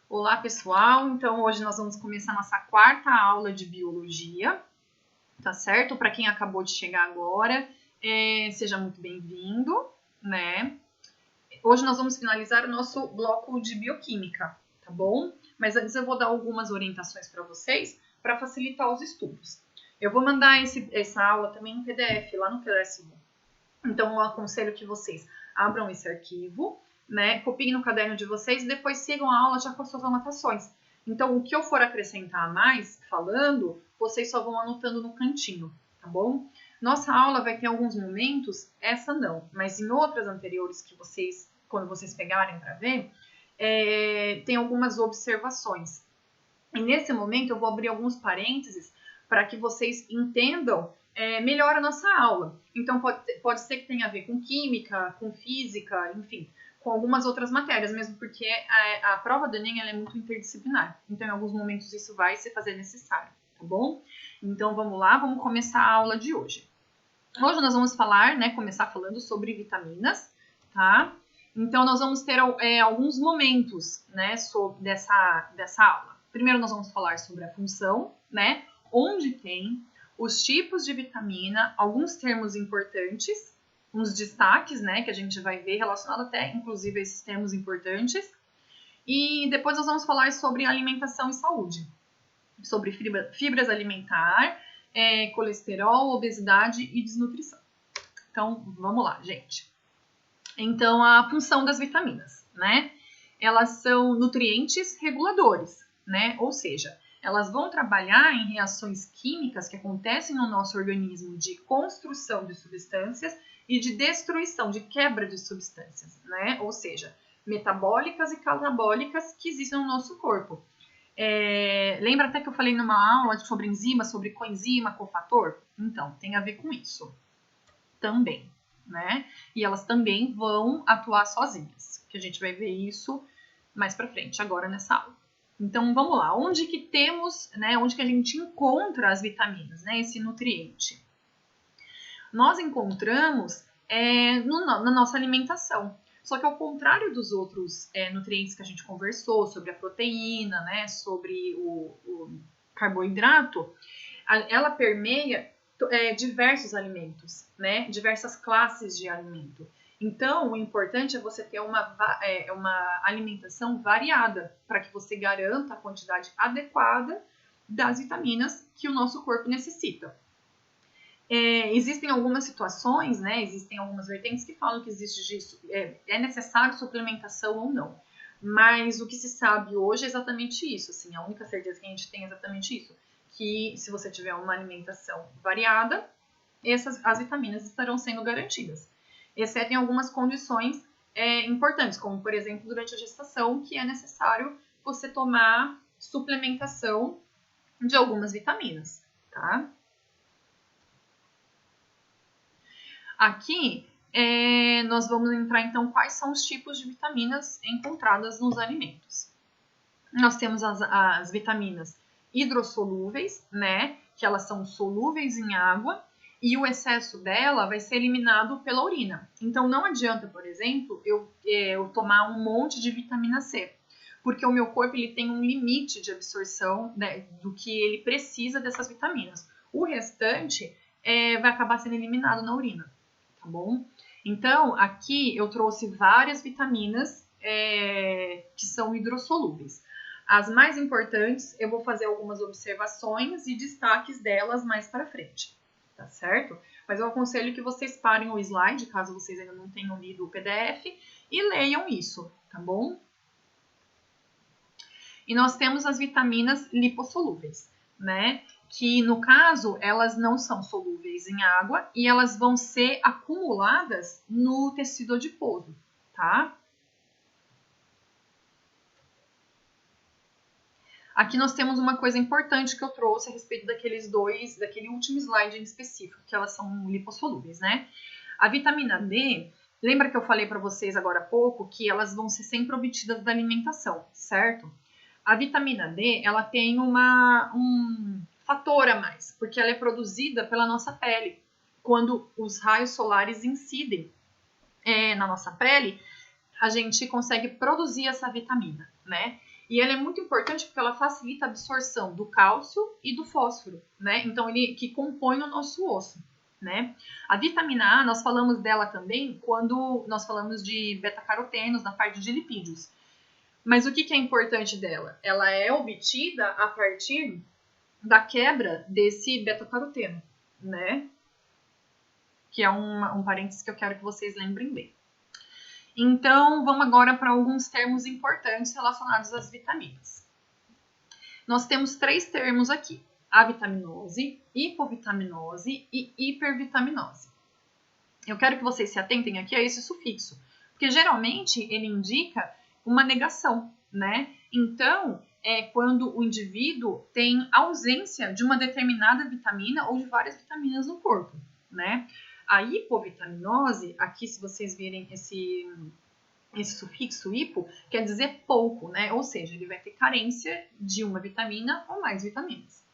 Olá, pessoal! Então, hoje nós vamos começar nossa quarta aula de biologia, tá certo? Para quem acabou de chegar agora, seja muito bem-vindo, né? Hoje nós vamos finalizar o nosso bloco de bioquímica, tá bom? Mas antes eu vou dar algumas orientações para vocês para facilitar os estudos. Eu vou mandar essa aula também em PDF lá no Classroom. Então, eu aconselho que vocês abram esse arquivo, né? Copiem no caderno de vocês e depois sigam a aula já com as suas anotações. Então, o que eu for acrescentar a mais, falando, vocês só vão anotando no cantinho, tá bom? Nossa aula vai ter alguns momentos, essa não, mas em outras anteriores que vocês, quando vocês pegarem para ver, tem algumas observações. E nesse momento eu vou abrir alguns parênteses para que vocês entendam melhor a nossa aula. Então, pode ser que tenha a ver com química, com física, enfim, com algumas outras matérias, mesmo porque a prova do Enem ela é muito interdisciplinar. Então, em alguns momentos isso vai se fazer necessário, tá bom? Então, vamos lá, vamos começar a aula de hoje. Hoje nós vamos falar, começar falando sobre vitaminas, tá? Então, nós vamos ter alguns momentos, dessa aula. Primeiro, nós vamos falar sobre a função, onde tem os tipos de vitamina, alguns termos importantes, uns destaques, que a gente vai ver relacionado até, inclusive, a esses termos importantes. E depois nós vamos falar sobre alimentação e saúde, sobre fibras alimentares, colesterol, obesidade e desnutrição. Então, vamos lá, gente. Então, a função das vitaminas, Elas são nutrientes reguladores, Ou seja, elas vão trabalhar em reações químicas que acontecem no nosso organismo de construção de substâncias e de destruição, de quebra de substâncias, Ou seja, metabólicas e catabólicas que existem no nosso corpo. Lembra até que eu falei numa aula sobre enzimas, sobre coenzima, cofator? Então, tem a ver com isso também, E elas também vão atuar sozinhas, que a gente vai ver isso mais pra frente, agora nessa aula. Então, vamos lá. Onde que temos, onde que a gente encontra as vitaminas, esse nutriente? Nós encontramos na nossa alimentação. Só que ao contrário dos outros nutrientes que a gente conversou, sobre a proteína, sobre o carboidrato, ela permeia diversos alimentos, diversas classes de alimento. Então, o importante é você ter uma alimentação variada para que você garanta a quantidade adequada das vitaminas que o nosso corpo necessita. Existem algumas situações, existem algumas vertentes que falam que é necessário suplementação ou não. Mas o que se sabe hoje é exatamente isso. Assim, a única certeza que a gente tem é exatamente isso. Que se você tiver uma alimentação variada, as vitaminas estarão sendo garantidas. Exceto em algumas condições importantes, como, por exemplo, durante a gestação, que é necessário você tomar suplementação de algumas vitaminas, tá? Aqui, nós vamos entrar, então, quais são os tipos de vitaminas encontradas nos alimentos. Nós temos as vitaminas hidrossolúveis, que elas são solúveis em água, e o excesso dela vai ser eliminado pela urina. Então, não adianta, por exemplo, eu tomar um monte de vitamina C, porque o meu corpo ele tem um limite de absorção do que ele precisa dessas vitaminas. O restante vai acabar sendo eliminado na urina, tá bom? Então, aqui eu trouxe várias vitaminas que são hidrossolúveis. As mais importantes, eu vou fazer algumas observações e destaques delas mais para frente, tá certo? Mas eu aconselho que vocês parem o slide, caso vocês ainda não tenham lido o PDF, e leiam isso, tá bom? E nós temos as vitaminas lipossolúveis, que no caso, elas não são solúveis em água e elas vão ser acumuladas no tecido adiposo, tá? Aqui nós temos uma coisa importante que eu trouxe a respeito daquele último slide em específico, que elas são lipossolúveis, A vitamina D, lembra que eu falei para vocês agora há pouco que elas vão ser sempre obtidas da alimentação, certo? A vitamina D, ela tem um fator a mais, porque ela é produzida pela nossa pele. Quando os raios solares incidem na nossa pele, a gente consegue produzir essa vitamina, E ela é muito importante porque ela facilita a absorção do cálcio e do fósforo, né? Então, ele que compõe o nosso osso, né? A vitamina A, nós falamos dela também quando nós falamos de beta-carotenos na parte de lipídios. Mas o que é importante dela? Ela é obtida a partir da quebra desse beta-caroteno, né? Que é um parênteses que eu quero que vocês lembrem bem. Então, vamos agora para alguns termos importantes relacionados às vitaminas. Nós temos 3 termos aqui: avitaminose, hipovitaminose e hipervitaminose. Eu quero que vocês se atentem aqui a esse sufixo, porque geralmente ele indica uma negação, né? Então, é quando o indivíduo tem ausência de uma determinada vitamina ou de várias vitaminas no corpo, né? A hipovitaminose, aqui se vocês virem esse sufixo hipo, quer dizer pouco, né? Ou seja, ele vai ter carência de uma vitamina ou mais vitaminas.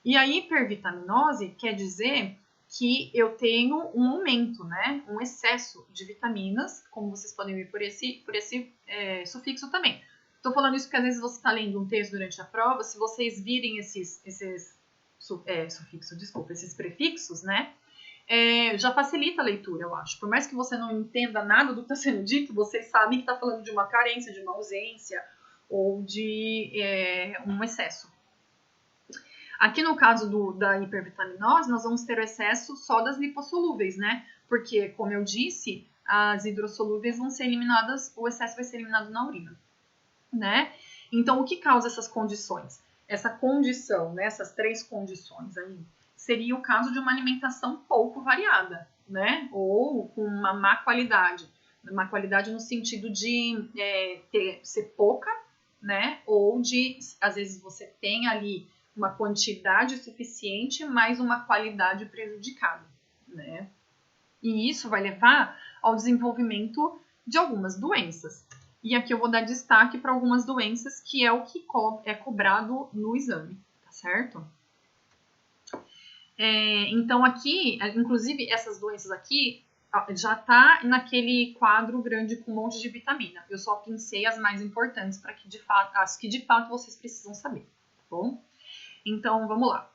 E a hipervitaminose quer dizer que eu tenho um aumento, né? Um excesso de vitaminas, como vocês podem ver por esse sufixo também. Estou falando isso porque às vezes você está lendo um texto durante a prova, se vocês virem esses prefixos, né? Já facilita a leitura, eu acho. Por mais que você não entenda nada do que está sendo dito, vocês sabem que está falando de uma carência, de uma ausência ou de um excesso. Aqui no caso da hipervitaminose, nós vamos ter o excesso só das lipossolúveis, né? Porque, como eu disse, as hidrossolúveis vão ser eliminadas, o excesso vai ser eliminado na urina, né? Então, o que causa essas condições? Essa condição, né? Essas 3 condições aí, seria o caso de uma alimentação pouco variada, né? Ou com uma má qualidade. Má qualidade no sentido de ser pouca, né? Ou de, às vezes, você tem ali uma quantidade suficiente, mas uma qualidade prejudicada, né? E isso vai levar ao desenvolvimento de algumas doenças. E aqui eu vou dar destaque para algumas doenças que é o que é cobrado no exame, tá certo? Então aqui, inclusive essas doenças aqui, já tá naquele quadro grande com um monte de vitamina. Eu só pincei as mais importantes para que as que de fato vocês precisam saber, tá bom? Então, vamos lá.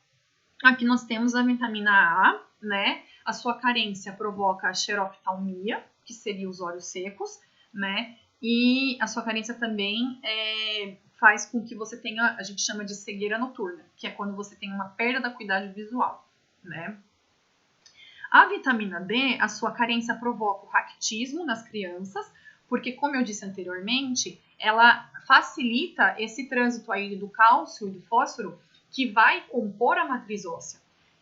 Aqui nós temos a vitamina A, né? A sua carência provoca a xeroftalmia, que seria os olhos secos, né? E a sua carência também faz com que você tenha, a gente chama de cegueira noturna, que é quando você tem uma perda da acuidade visual, né? A vitamina D, a sua carência provoca o raquitismo nas crianças, porque, como eu disse anteriormente, ela facilita esse trânsito aí do cálcio e do fósforo que vai compor a matriz óssea.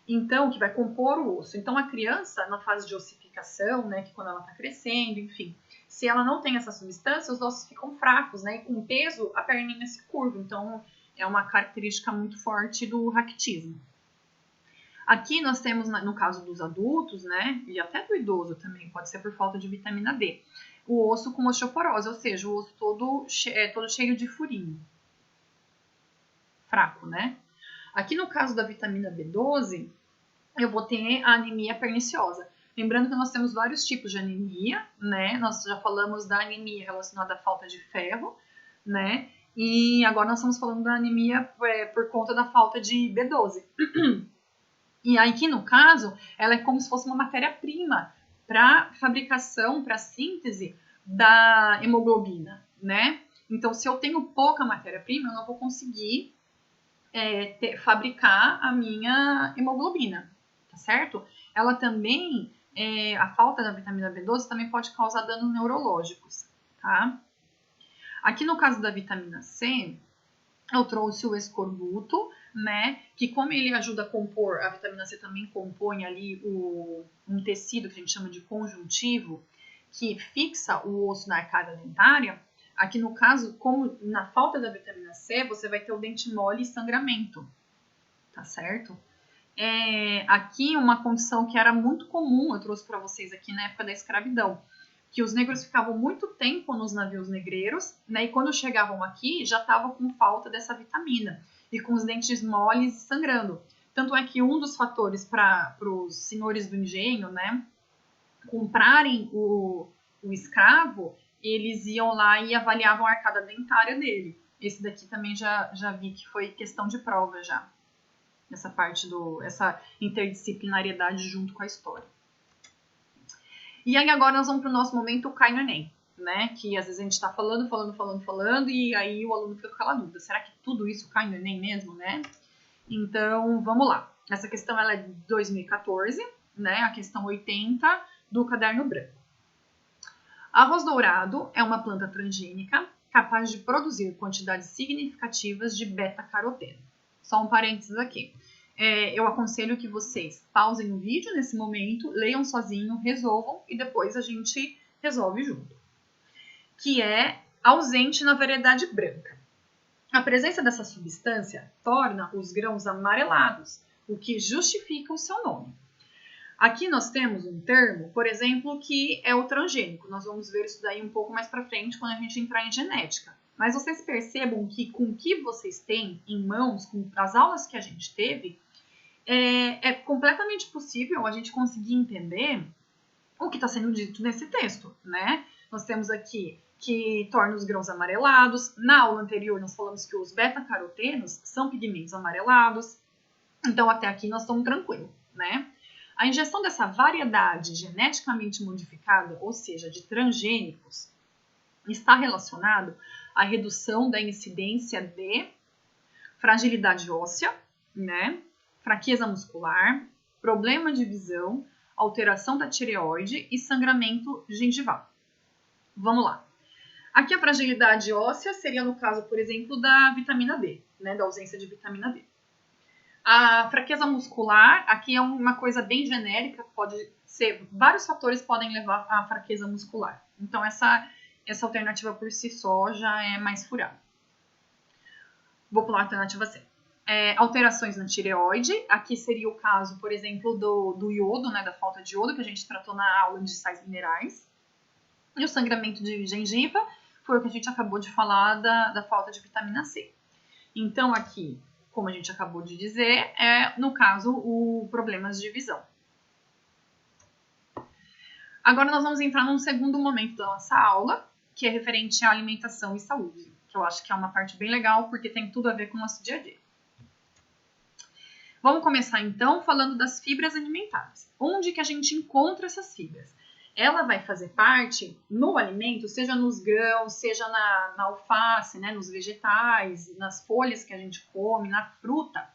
Então, que vai compor o osso. Então, a criança, na fase de ossificação, né, que quando ela está crescendo, enfim, se ela não tem essa substância, os ossos ficam fracos, né, e com peso, a perninha se curva. Então, é uma característica muito forte do raquitismo. Aqui nós temos, no caso dos adultos, né, e até do idoso também, pode ser por falta de vitamina D, o osso com osteoporose, ou seja, o osso todo cheio de furinho. Fraco, né? Aqui no caso da vitamina B12, eu vou ter a anemia perniciosa. Lembrando que nós temos vários tipos de anemia, né? Nós já falamos da anemia relacionada à falta de ferro, né? E agora nós estamos falando da anemia por conta da falta de B12. E aqui, no caso, ela é como se fosse uma matéria-prima para fabricação, para síntese da hemoglobina, né? Então, se eu tenho pouca matéria-prima, eu não vou conseguir fabricar a minha hemoglobina, tá certo? Ela também, a falta da vitamina B12 também pode causar danos neurológicos, tá? Aqui no caso da vitamina C, eu trouxe o escorbuto, né? Que como ele ajuda a compor, a vitamina C também compõe ali um tecido que a gente chama de conjuntivo, que fixa o osso na arcada dentária. Aqui no caso, como na falta da vitamina C, você vai ter o dente mole e sangramento, tá certo? Aqui uma condição que era muito comum, eu trouxe para vocês aqui na época da escravidão, que os negros ficavam muito tempo nos navios negreiros, né? E quando chegavam aqui, já estavam com falta dessa vitamina e com os dentes moles e sangrando. Tanto é que um dos fatores para os senhores do engenho, né, comprarem o escravo, eles iam lá e avaliavam a arcada dentária dele. Esse daqui também já vi que foi questão de prova já. Essa parte essa interdisciplinariedade junto com a história. E aí agora nós vamos para o nosso momento Cai no Enem, né? Que às vezes a gente está falando, e aí o aluno fica com aquela dúvida. Será que tudo isso cai no Enem mesmo, né? Então, vamos lá. Essa questão ela é de 2014, né? A questão 80 do caderno branco. Arroz dourado é uma planta transgênica capaz de produzir quantidades significativas de beta-caroteno. Só um parênteses aqui. Eu aconselho que vocês pausem o vídeo nesse momento, leiam sozinho, resolvam e depois a gente resolve junto. Que é ausente na variedade branca. A presença dessa substância torna os grãos amarelados, o que justifica o seu nome. Aqui nós temos um termo, por exemplo, que é o transgênico. Nós vamos ver isso daí um pouco mais para frente quando a gente entrar em genética. Mas vocês percebam que com o que vocês têm em mãos, com as aulas que a gente teve, é completamente possível a gente conseguir entender o que está sendo dito nesse texto, né? Nós temos aqui que torna os grãos amarelados. Na aula anterior nós falamos que os beta-carotenos são pigmentos amarelados. Então até aqui nós estamos tranquilos, né? A ingestão dessa variedade geneticamente modificada, ou seja, de transgênicos, está relacionado à redução da incidência de fragilidade óssea, né? Fraqueza muscular, problema de visão, alteração da tireoide e sangramento gengival. Vamos lá. Aqui a fragilidade óssea seria no caso, por exemplo, da vitamina D, né? Da ausência de vitamina D. A fraqueza muscular, aqui é uma coisa bem genérica, pode ser, vários fatores podem levar à fraqueza muscular. Então, essa alternativa por si só já é mais furada. Vou pular a alternativa C. Alterações na tireoide, aqui seria o caso, por exemplo, do iodo, né, da falta de iodo, que a gente tratou na aula de sais minerais. E o sangramento de gengiva foi o que a gente acabou de falar da falta de vitamina C. Então, aqui, como a gente acabou de dizer, no caso, o problemas de visão. Agora nós vamos entrar num segundo momento da nossa aula, que é referente à alimentação e saúde, que eu acho que é uma parte bem legal, porque tem tudo a ver com o nosso dia a dia. Vamos começar, então, falando das fibras alimentares. Onde que a gente encontra essas fibras? Ela vai fazer parte no alimento, seja nos grãos, seja na alface, né, nos vegetais, nas folhas que a gente come, na fruta,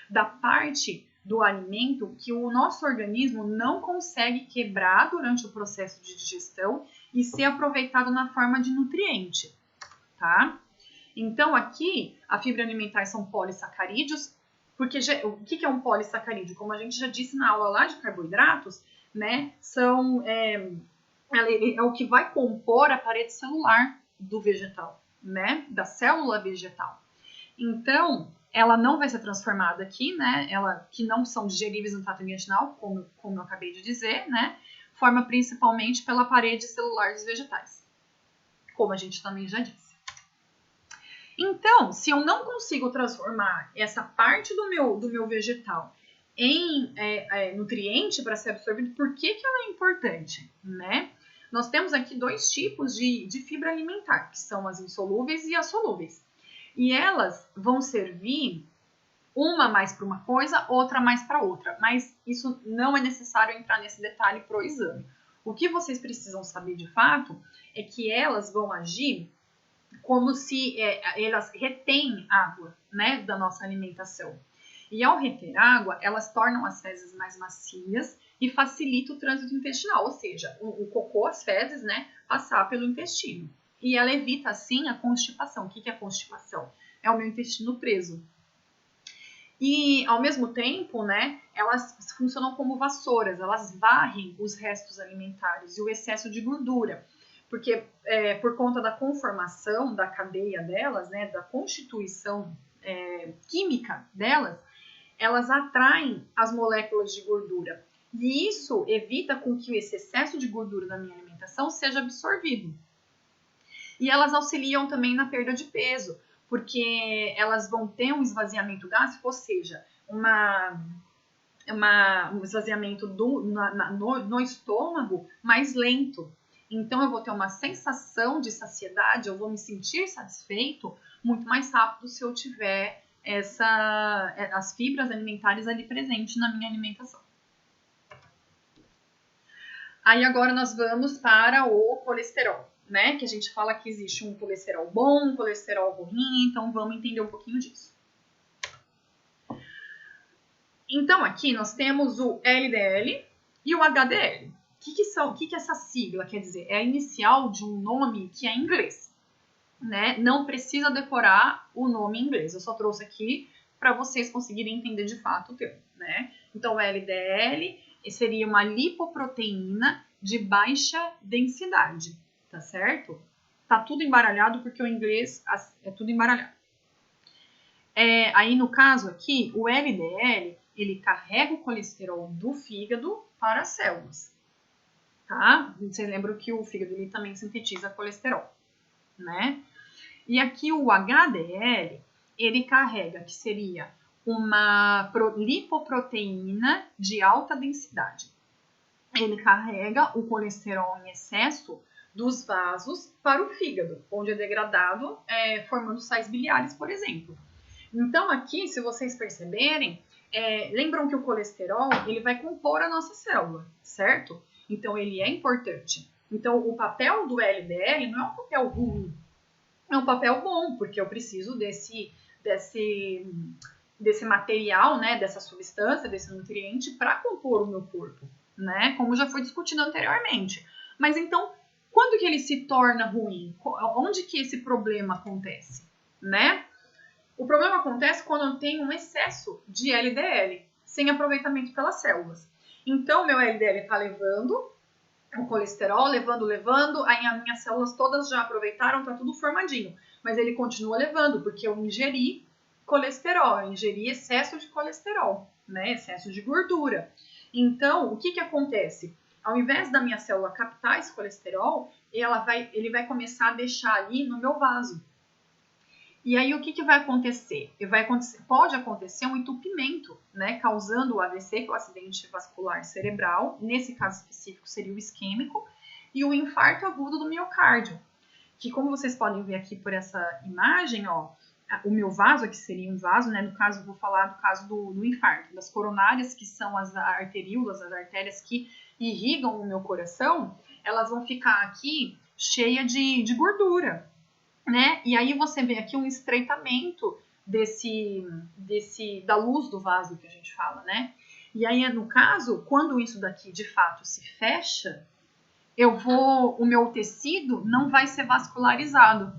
da parte do alimento que o nosso organismo não consegue quebrar durante o processo de digestão e ser aproveitado na forma de nutriente, tá? Então, aqui, a fibra alimentar são polissacarídeos, porque o que é um polissacarídeo? Como a gente já disse na aula lá de carboidratos, né, é o que vai compor a parede celular do vegetal, né, da célula vegetal. Então, ela não vai ser transformada aqui, né, que não são digeríveis no trato intestinal, como eu acabei de dizer, né, forma principalmente pela parede celular dos vegetais, como a gente também já disse. Então, se eu não consigo transformar essa parte do meu vegetal em nutriente para ser absorvido, por que ela é importante, né? Nós temos aqui dois tipos de fibra alimentar, que são as insolúveis e as solúveis. E elas vão servir uma mais para uma coisa, outra mais para outra. Mas isso não é necessário entrar nesse detalhe para o exame. O que vocês precisam saber de fato é que elas vão agir como se elas retêm água, né, da nossa alimentação. E ao reter água, elas tornam as fezes mais macias e facilita o trânsito intestinal, ou seja, o cocô, as fezes, né, passar pelo intestino. E ela evita, assim, a constipação. O que é constipação? É o meu intestino preso. E, ao mesmo tempo, né, elas funcionam como vassouras, elas varrem os restos alimentares e o excesso de gordura. Porque, por conta da conformação da cadeia delas, né, da constituição química delas, elas atraem as moléculas de gordura. E isso evita com que esse excesso de gordura da minha alimentação seja absorvido. E elas auxiliam também na perda de peso, porque elas vão ter um esvaziamento gástrico, ou seja, um esvaziamento no estômago mais lento. Então, eu vou ter uma sensação de saciedade, eu vou me sentir satisfeito muito mais rápido se eu tiver as fibras alimentares ali presentes na minha alimentação. Aí agora nós vamos para o colesterol, né? Que a gente fala que existe um colesterol bom, um colesterol ruim, então vamos entender um pouquinho disso. Então aqui nós temos o LDL e o HDL. O que essa sigla quer dizer? É a inicial de um nome que é em inglês, né? Não precisa decorar o nome em inglês, eu só trouxe aqui para vocês conseguirem entender de fato o termo, né? Então o LDL seria uma lipoproteína de baixa densidade, tá certo? Tá tudo embaralhado porque o inglês é tudo embaralhado. Aí no caso aqui, o LDL, ele carrega o colesterol do fígado para as células, tá? Vocês lembram que o fígado ele também sintetiza colesterol, né? E aqui o HDL, ele carrega, que seria uma lipoproteína de alta densidade. Ele carrega o colesterol em excesso dos vasos para o fígado, onde é degradado formando sais biliares, por exemplo. Então aqui, se vocês perceberem, lembram que o colesterol ele vai compor a nossa célula, certo? Então ele é importante. Então o papel do LDL não é um papel ruim, é um papel bom, porque eu preciso desse material, né, dessa substância, desse nutriente para compor o meu corpo, né? Como já foi discutido anteriormente. Mas então, quando que ele se torna ruim? Onde que esse problema acontece, né? O problema acontece quando eu tenho um excesso de LDL, sem aproveitamento pelas células. Então, meu LDL está levando o colesterol, levando, aí as minhas células todas já aproveitaram, tá tudo formadinho. Mas ele continua levando, porque eu ingeri colesterol, eu ingeri excesso de colesterol, né? Excesso de gordura. Então, o que acontece? Ao invés da minha célula captar esse colesterol, ele vai começar a deixar ali no meu vaso. E aí, o que vai acontecer? Pode acontecer um entupimento, né, causando o AVC, que é o acidente vascular cerebral, nesse caso específico seria o isquêmico, e o infarto agudo do miocárdio, que como vocês podem ver aqui por essa imagem, ó, o meu vaso aqui seria um vaso, né, no caso, eu vou falar do caso do infarto, das coronárias, que são as arteríolas, as artérias que irrigam o meu coração, elas vão ficar aqui cheias de gordura, né? E aí você vê aqui um estreitamento da luz do vaso que a gente fala, né? E aí, no caso, quando isso daqui de fato se fecha, o meu tecido não vai ser vascularizado.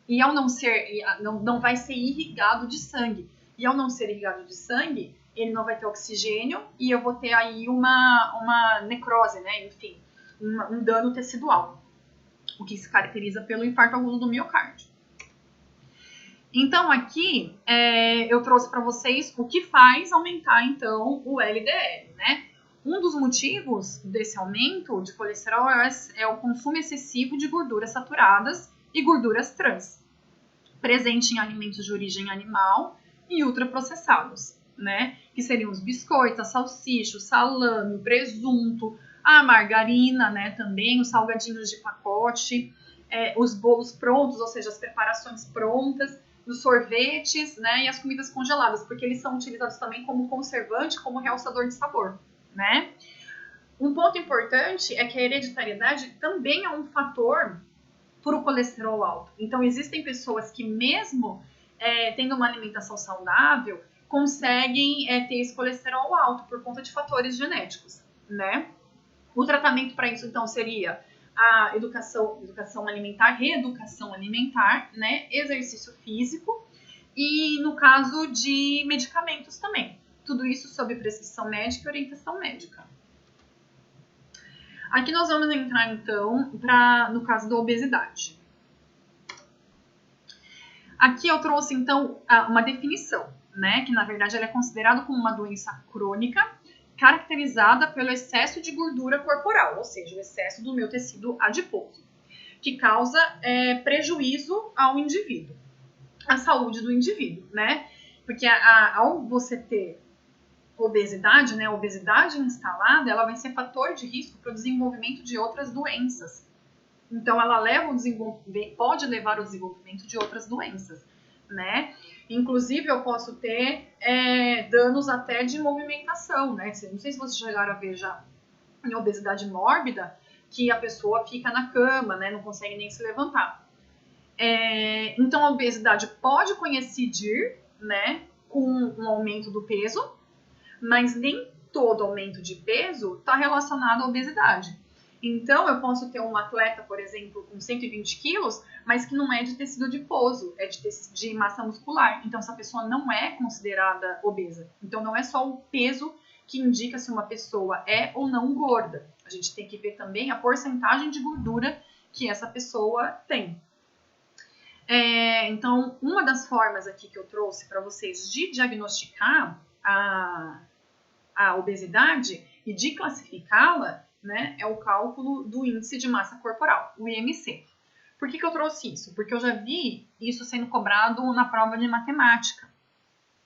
E ao não ser, não vai ser irrigado de sangue. E ao não ser irrigado de sangue, ele não vai ter oxigênio e eu vou ter aí uma necrose, né? Enfim, um dano tecidual. O que se caracteriza pelo infarto agudo do miocárdio. Então, aqui, eu trouxe para vocês o que faz aumentar, então, o LDL, né? Um dos motivos desse aumento de colesterol é o consumo excessivo de gorduras saturadas e gorduras trans, presente em alimentos de origem animal e ultraprocessados, né? Que seriam os biscoitos, a salsicha, o salame, o presunto, a margarina, né, também, os salgadinhos de pacote, os bolos prontos, ou seja, as preparações prontas, os sorvetes, né, e as comidas congeladas, porque eles são utilizados também como conservante, como realçador de sabor, né? Um ponto importante é que a hereditariedade também é um fator para o colesterol alto. Então, existem pessoas que mesmo tendo uma alimentação saudável, conseguem ter esse colesterol alto por conta de fatores genéticos, né? O tratamento para isso, então, seria a educação alimentar, reeducação alimentar, né? Exercício físico e, no caso de medicamentos também. Tudo isso sob prescrição médica e orientação médica. Aqui nós vamos entrar, então, no caso da obesidade. Aqui eu trouxe, então, uma definição, né? Que, na verdade, ela é considerada como uma doença crônica caracterizada pelo excesso de gordura corporal, ou seja, o excesso do meu tecido adiposo, que causa prejuízo ao indivíduo, à saúde do indivíduo, né? Porque ao você ter obesidade, né, a obesidade instalada, ela vai ser fator de risco para o desenvolvimento de outras doenças, Então, ela pode levar ao desenvolvimento de outras doenças, né? Inclusive, eu posso ter danos até de movimentação, né? Não sei se vocês chegaram a ver já em obesidade mórbida, que a pessoa fica na cama, né? Não consegue nem se levantar. Então, a obesidade pode coincidir, né, com um aumento do peso, mas nem todo aumento de peso está relacionado à obesidade. Então, eu posso ter um atleta, por exemplo, com 120 quilos, mas que não é de tecido adiposo, é de massa muscular. Então, essa pessoa não é considerada obesa. Então, não é só o peso que indica se uma pessoa é ou não gorda. A gente tem que ver também a porcentagem de gordura que essa pessoa tem. Então, uma das formas aqui que eu trouxe para vocês de diagnosticar a obesidade e de classificá-la, né, é o cálculo do índice de massa corporal, o IMC. Por que eu trouxe isso? Porque eu já vi isso sendo cobrado na prova de matemática.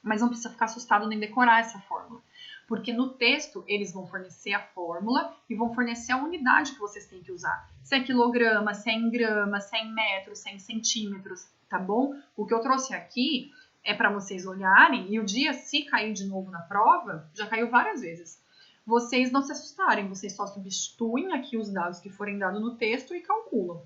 Mas não precisa ficar assustado nem decorar essa fórmula. Porque no texto eles vão fornecer a fórmula e vão fornecer a unidade que vocês têm que usar. Se é quilograma, se é em grama, se é em metros, se é em centímetros, tá bom? O que eu trouxe aqui é para vocês olharem e o dia, se cair de novo na prova, já caiu várias vezes, vocês não se assustarem, vocês só substituem aqui os dados que forem dados no texto e calculam,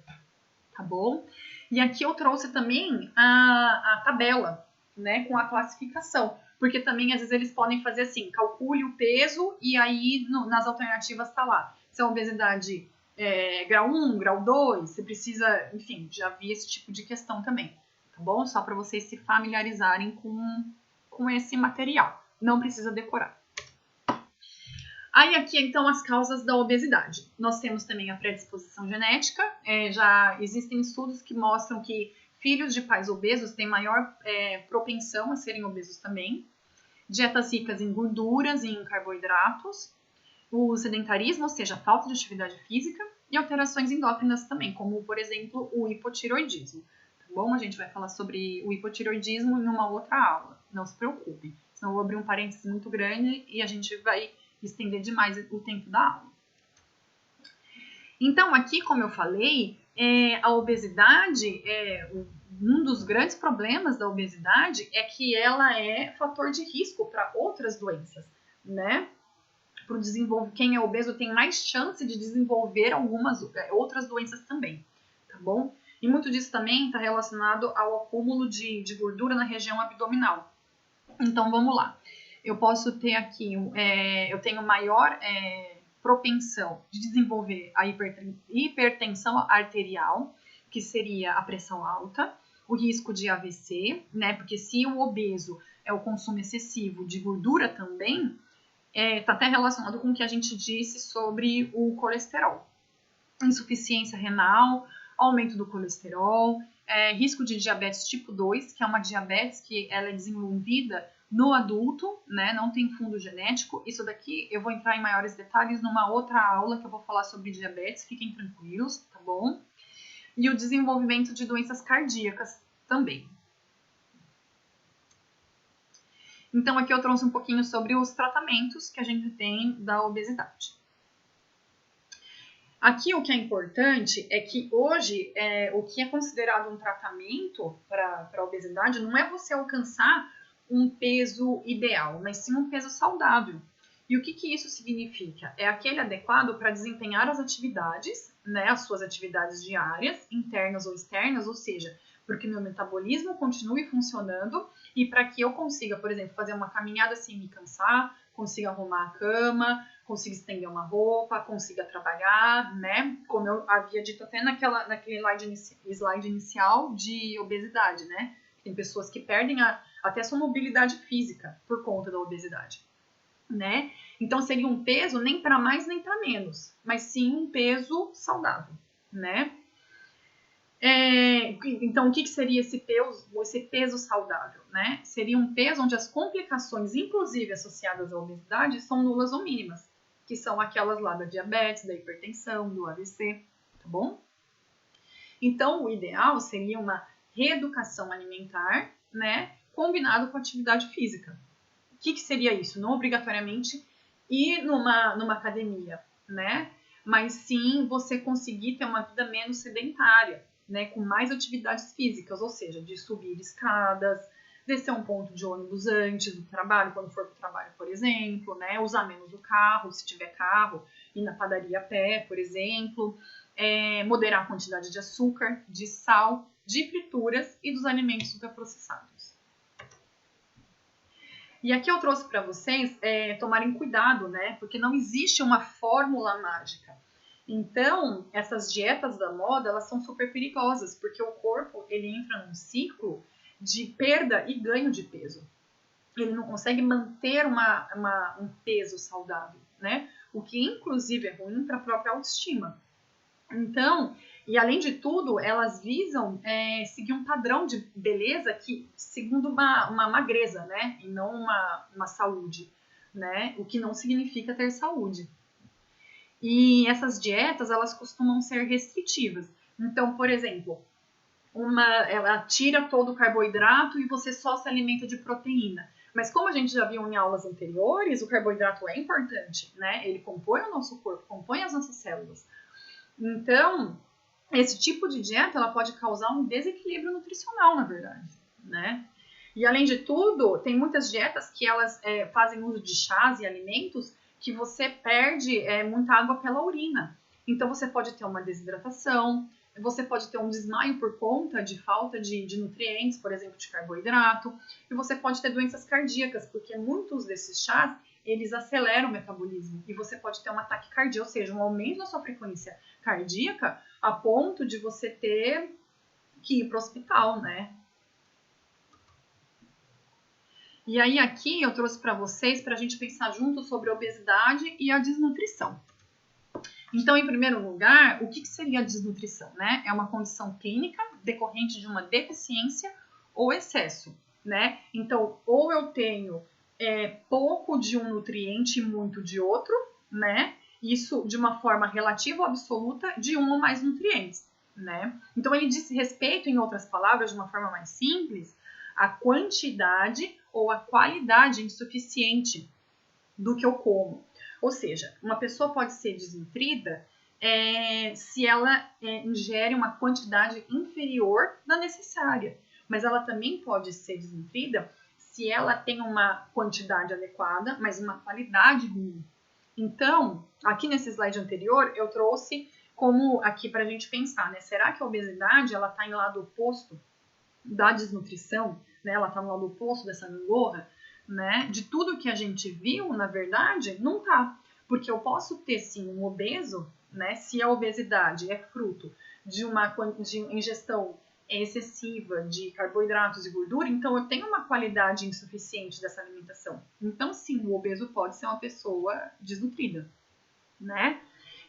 tá bom? E aqui eu trouxe também a tabela, né, com a classificação, porque também às vezes eles podem fazer assim, calcule o peso e aí nas alternativas tá lá, se é obesidade grau 1, grau 2, você precisa, enfim, já vi esse tipo de questão também, tá bom? Só para vocês se familiarizarem com esse material, não precisa decorar. Aí aqui, então, as causas da obesidade. Nós temos também a predisposição genética. Já existem estudos que mostram que filhos de pais obesos têm maior propensão a serem obesos também. Dietas ricas em gorduras e em carboidratos. O sedentarismo, ou seja, a falta de atividade física. E alterações endócrinas também, como, por exemplo, o hipotiroidismo. Tá bom? A gente vai falar sobre o hipotiroidismo em uma outra aula. Não se preocupe. Senão eu vou abrir um parênteses muito grande e a gente vai estender demais o tempo da aula. Então, aqui, como eu falei, a obesidade, um dos grandes problemas da obesidade é que ela é fator de risco para outras doenças, né? Quem é obeso tem mais chance de desenvolver algumas outras doenças também, tá bom? E muito disso também está relacionado ao acúmulo de gordura na região abdominal. Então, vamos lá. Eu posso ter aqui, eu tenho maior propensão de desenvolver a hipertensão arterial, que seria a pressão alta, o risco de AVC, né? Porque se o obeso é o consumo excessivo de gordura também, está até relacionado com o que a gente disse sobre o colesterol. Insuficiência renal, aumento do colesterol, risco de diabetes tipo 2, que é uma diabetes que ela é desenvolvida no adulto, né, não tem fundo genético. Isso daqui eu vou entrar em maiores detalhes numa outra aula que eu vou falar sobre diabetes, fiquem tranquilos, tá bom? E o desenvolvimento de doenças cardíacas também. Então aqui eu trouxe um pouquinho sobre os tratamentos que a gente tem da obesidade. Aqui o que é importante é que hoje o que é considerado um tratamento para a obesidade não é você alcançar um peso ideal, mas sim um peso saudável. E o que isso significa? É aquele adequado para desempenhar as atividades, né, as suas atividades diárias, internas ou externas, ou seja, porque meu metabolismo continue funcionando e para que eu consiga, por exemplo, fazer uma caminhada sem me cansar, consiga arrumar a cama, consiga estender uma roupa, consiga trabalhar, né? Como eu havia dito até naquele slide inicial de obesidade, né? Tem pessoas que perdem até sua mobilidade física por conta da obesidade, né? Então seria um peso nem para mais nem para menos, mas sim um peso saudável, né? Então o que seria esse peso saudável, né? Seria um peso onde as complicações, inclusive associadas à obesidade, são nulas ou mínimas, que são aquelas lá da diabetes, da hipertensão, do AVC, tá bom? Então o ideal seria uma reeducação alimentar, né, combinado com atividade física. O que seria isso? Não obrigatoriamente ir numa academia, né? mas sim você conseguir ter uma vida menos sedentária, né, com mais atividades físicas, ou seja, de subir escadas, descer um ponto de ônibus antes do trabalho, quando for para o trabalho, por exemplo, né, usar menos o carro, se tiver carro, ir na padaria a pé, por exemplo, moderar a quantidade de açúcar, de sal, de frituras e dos alimentos ultraprocessados. E aqui eu trouxe para vocês tomarem cuidado, né, porque não existe uma fórmula mágica. Então, essas dietas da moda, elas são super perigosas, porque o corpo, ele entra num ciclo de perda e ganho de peso. Ele não consegue manter um peso saudável, né? O que, inclusive, é ruim para a própria autoestima. Então, e além de tudo, elas visam seguir um padrão de beleza que, segundo uma magreza, né? E não uma saúde, né? O que não significa ter saúde. E essas dietas, elas costumam ser restritivas. Então, por exemplo, ela tira todo o carboidrato e você só se alimenta de proteína. Mas como a gente já viu em aulas anteriores, o carboidrato é importante, né? Ele compõe o nosso corpo, compõe as nossas células. Então, esse tipo de dieta, ela pode causar um desequilíbrio nutricional, na verdade, né? E além de tudo, tem muitas dietas que elas fazem uso de chás e alimentos que você perde muita água pela urina. Então, você pode ter uma desidratação, você pode ter um desmaio por conta de falta de nutrientes, por exemplo, de carboidrato, e você pode ter doenças cardíacas, porque muitos desses chás, eles aceleram o metabolismo, e você pode ter um ataque cardíaco, ou seja, um aumento na sua frequência cardíaca, a ponto de você ter que ir para o hospital, né? E aí aqui eu trouxe para vocês para a gente pensar junto sobre a obesidade e a desnutrição. Então, em primeiro lugar, o que seria a desnutrição, né? É uma condição clínica decorrente de uma deficiência ou excesso, né? Então, ou eu tenho pouco de um nutriente e muito de outro, né? Isso de uma forma relativa ou absoluta de um ou mais nutrientes, né? Então, ele diz respeito, em outras palavras, de uma forma mais simples, a quantidade ou a qualidade insuficiente do que eu como. Ou seja, uma pessoa pode ser desnutrida se ela ingere uma quantidade inferior da necessária. Mas ela também pode ser desnutrida se ela tem uma quantidade adequada, mas uma qualidade ruim. Então, aqui nesse slide anterior, eu trouxe como aqui para a gente pensar, né? Será que a obesidade ela está em lado oposto da desnutrição? Né? Ela está no lado oposto dessa gangorra? Né? De tudo que a gente viu, na verdade, não tá. Porque eu posso ter, sim, um obeso, né? Se a obesidade é fruto de uma ingestão excessiva de carboidratos e gordura, então eu tenho uma qualidade insuficiente dessa alimentação. Então, sim, o obeso pode ser uma pessoa desnutrida, né?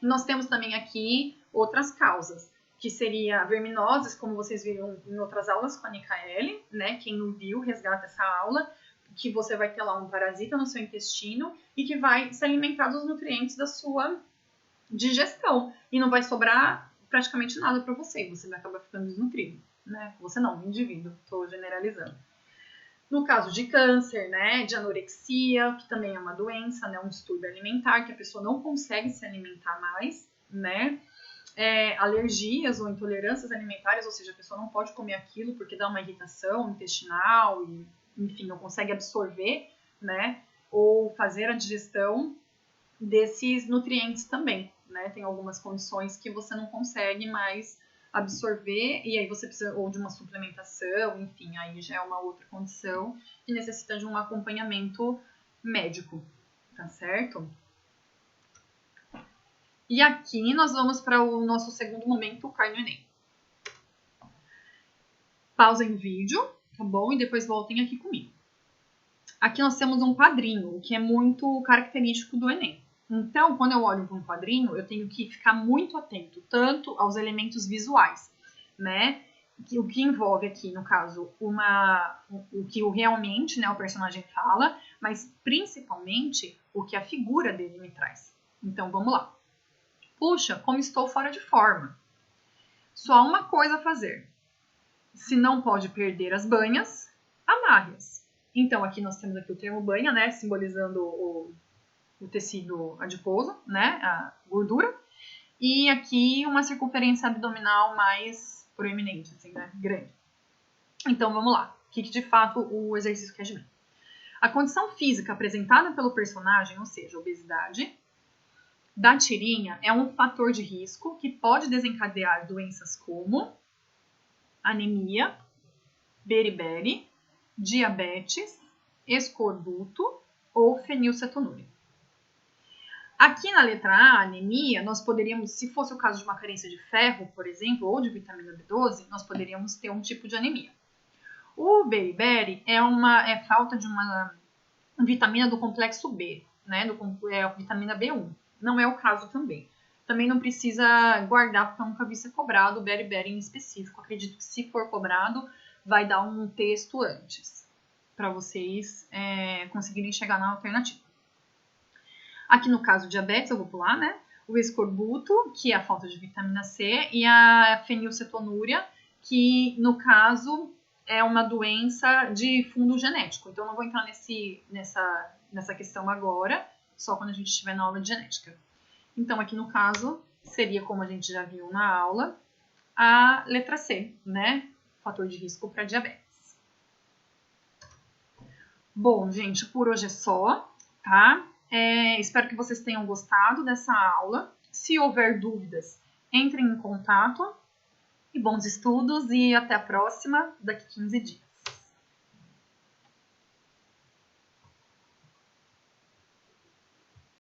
E nós temos também aqui outras causas, que seria verminoses, como vocês viram em outras aulas com a Micaele, né? Quem não viu, resgata essa aula, que você vai ter lá um parasita no seu intestino e que vai se alimentar dos nutrientes da sua digestão. E não vai sobrar praticamente nada para você. Você vai acabar ficando desnutrido, né? Você não, o indivíduo. Estou generalizando. No caso de câncer, né, de anorexia, que também é uma doença, né, um distúrbio alimentar, que a pessoa não consegue se alimentar mais, né? Alergias ou intolerâncias alimentares, ou seja, a pessoa não pode comer aquilo porque dá uma irritação intestinal e enfim, não consegue absorver, né, ou fazer a digestão desses nutrientes também, né, tem algumas condições que você não consegue mais absorver e aí você precisa ou de uma suplementação, enfim, aí já é uma outra condição que necessita de um acompanhamento médico, tá certo? E aqui nós vamos para o nosso segundo momento, o Cai no Enem. Pausem o vídeo, tá bom? E depois voltem aqui comigo. Aqui nós temos um quadrinho, o que é muito característico do Enem. Então, quando eu olho para um quadrinho, eu tenho que ficar muito atento, tanto aos elementos visuais, né? O que envolve aqui, no caso, o que realmente, né, o personagem fala, mas principalmente o que a figura dele me traz. Então, vamos lá. Puxa, como estou fora de forma. Só há uma coisa a fazer. Se não pode perder as banhas, amarre-as. Então, aqui nós temos aqui o termo banha, né, simbolizando o tecido adiposo, né, a gordura. e aqui uma circunferência abdominal mais proeminente, assim, né? Grande. Então, vamos lá. O que de fato o exercício quer de mim? A condição física apresentada pelo personagem, ou seja, obesidade, da tirinha é um fator de risco que pode desencadear doenças como anemia, beriberi, diabetes, escorbuto ou fenilcetonúria. Aqui na letra A, anemia, nós poderíamos, se fosse o caso de uma carência de ferro, por exemplo, ou de vitamina B12, nós poderíamos ter um tipo de anemia. O beriberi é falta de uma vitamina do complexo B, né? É a vitamina B1. Não é o caso também. Também não precisa guardar, porque eu nunca vi ser cobrado o beriberi em específico. Acredito que se for cobrado, vai dar um texto antes, para vocês conseguirem chegar na alternativa. Aqui no caso diabetes, eu vou pular, né? O escorbuto, que é a falta de vitamina C, e a fenilcetonúria, que no caso é uma doença de fundo genético. Então, eu não vou entrar nessa questão agora, só quando a gente estiver na aula de genética. Então, aqui no caso, seria, como a gente já viu na aula, a letra C, né? Fator de risco para diabetes. Bom, gente, por hoje é só, tá? Espero que vocês tenham gostado dessa aula. Se houver dúvidas, entrem em contato. E bons estudos e até a próxima, daqui 15 dias.